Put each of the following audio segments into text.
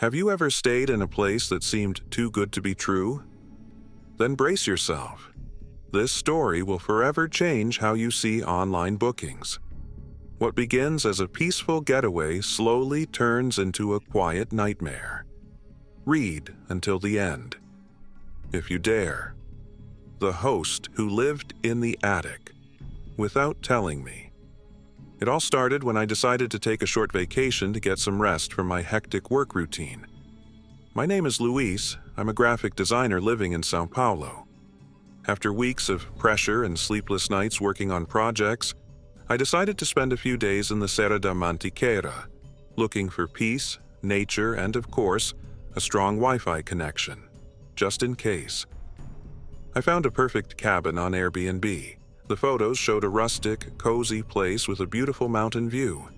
Have you ever stayed in a place that seemed too good to be true? Then brace yourself. This story will forever change how you see online bookings. What begins as a peaceful getaway slowly turns into a quiet nightmare. Read until the end. If you dare. The host who lived in the attic, without telling me. It all started when I decided to take a short vacation to get some rest from my hectic work routine. My name is Luis. I'm a graphic designer living in São Paulo. After weeks of pressure and sleepless nights working on projects, I decided to spend a few days in the Serra da Mantiqueira, looking for peace, nature, and of course, a strong Wi-Fi connection, just in case. I found a perfect cabin on Airbnb. The photos showed a rustic, cozy place with a beautiful mountain view.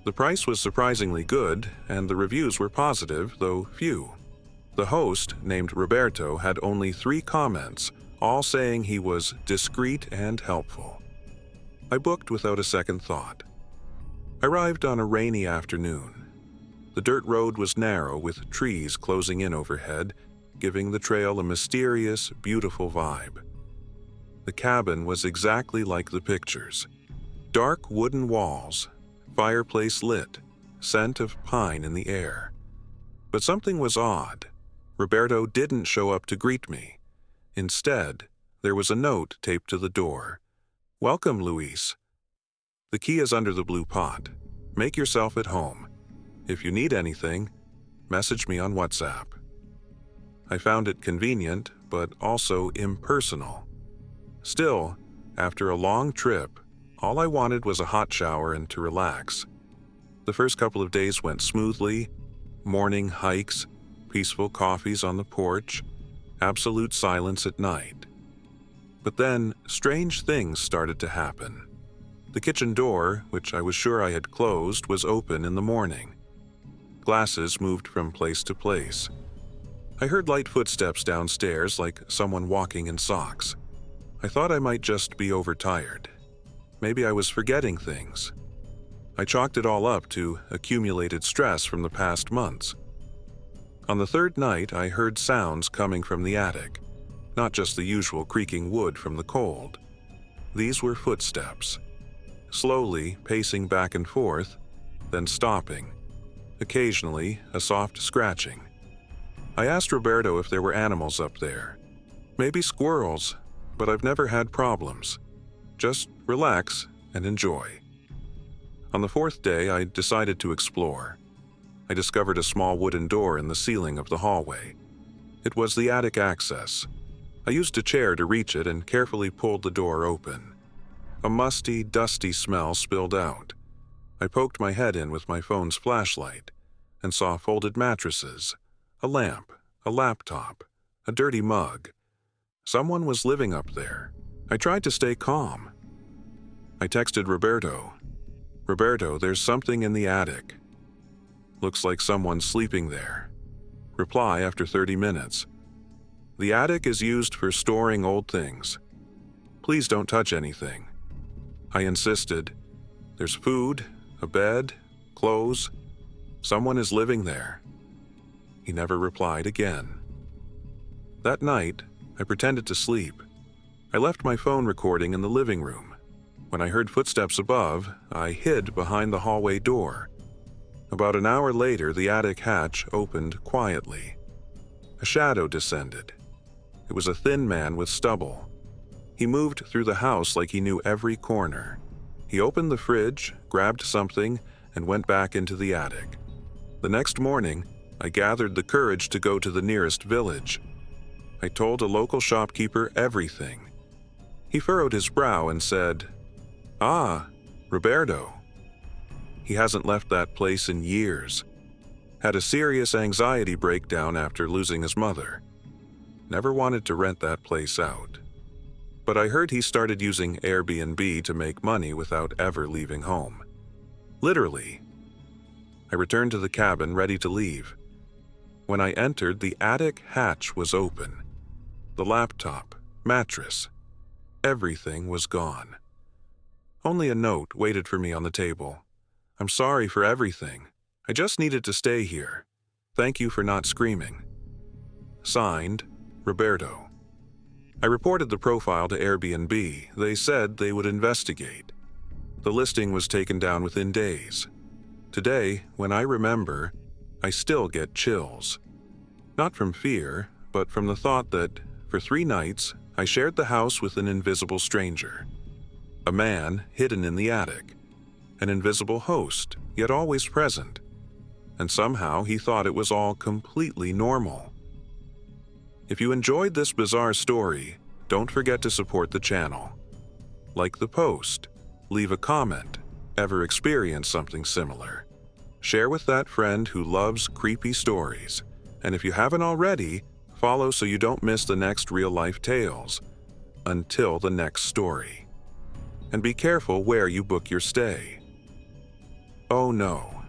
The price was surprisingly good, and the reviews were positive, though few. The host, named Roberto, had only 3 comments, all saying he was discreet and helpful. I booked without a second thought. I arrived on a rainy afternoon. The dirt road was narrow with trees closing in overhead, giving the trail a mysterious, beautiful vibe. The cabin was exactly like the pictures. Dark wooden walls, fireplace lit, scent of pine in the air. But something was odd. Roberto didn't show up to greet me. Instead, there was a note taped to the door. "Welcome, Luis. The key is under the blue pot. Make yourself at home. If you need anything, message me on WhatsApp." I found it convenient, but also impersonal. Still, after a long trip, all I wanted was a hot shower and to relax. The first couple of days went smoothly. Morning hikes, peaceful coffees on the porch, absolute silence at night. But then, strange things started to happen. The kitchen door, which I was sure I had closed, was open in the morning. Glasses moved from place to place. I heard light footsteps downstairs, like someone walking in socks. I thought I might just be overtired. Maybe I was forgetting things. I chalked it all up to accumulated stress from the past months. On the 3rd night, I heard sounds coming from the attic, not just the usual creaking wood from the cold. These were footsteps, slowly pacing back and forth, then stopping. Occasionally, a soft scratching. I asked Roberto if there were animals up there. Maybe squirrels, but I've never had problems. Just relax and enjoy. On the 4th day, I decided to explore. I discovered a small wooden door in the ceiling of the hallway. It was the attic access. I used a chair to reach it and carefully pulled the door open. A musty, dusty smell spilled out. I poked my head in with my phone's flashlight and saw folded mattresses, a lamp, a laptop, a dirty mug. Someone was living up there. I tried to stay calm. I texted Roberto. "Roberto, there's something in the attic. Looks like someone's sleeping there." Reply after 30 minutes. "The attic is used for storing old things. Please don't touch anything." I insisted. "There's food, a bed, clothes. Someone is living there." He never replied again. That night, I pretended to sleep. I left my phone recording in the living room. When I heard footsteps above, I hid behind the hallway door. About an hour later, the attic hatch opened quietly. A shadow descended. It was a thin man with stubble. He moved through the house like he knew every corner. He opened the fridge, grabbed something, and went back into the attic. The next morning, I gathered the courage to go to the nearest village. I told a local shopkeeper everything. He furrowed his brow and said, "Ah, Roberto." He hasn't left that place in years. Had a serious anxiety breakdown after losing his mother. Never wanted to rent that place out. But I heard he started using Airbnb to make money without ever leaving home. Literally. I returned to the cabin ready to leave. When I entered, the attic hatch was open. The laptop, mattress, everything was gone. Only a note waited for me on the table. "I'm sorry for everything. I just needed to stay here. Thank you for not screaming. Signed, Roberto. I reported the profile to Airbnb. They said they would investigate. The listing was taken down within days. Today, when I remember, I still get chills. Not from fear, but from the thought that, for 3 nights, I shared the house with an invisible stranger. A man hidden in the attic. An invisible host, yet always present. And somehow he thought it was all completely normal. If you enjoyed this bizarre story, don't forget to support the channel. Like the post, leave a comment, ever experienced something similar. Share with that friend who loves creepy stories. And if you haven't already, follow so you don't miss the next real-life tales. Until the next story. And be careful where you book your stay. Oh no.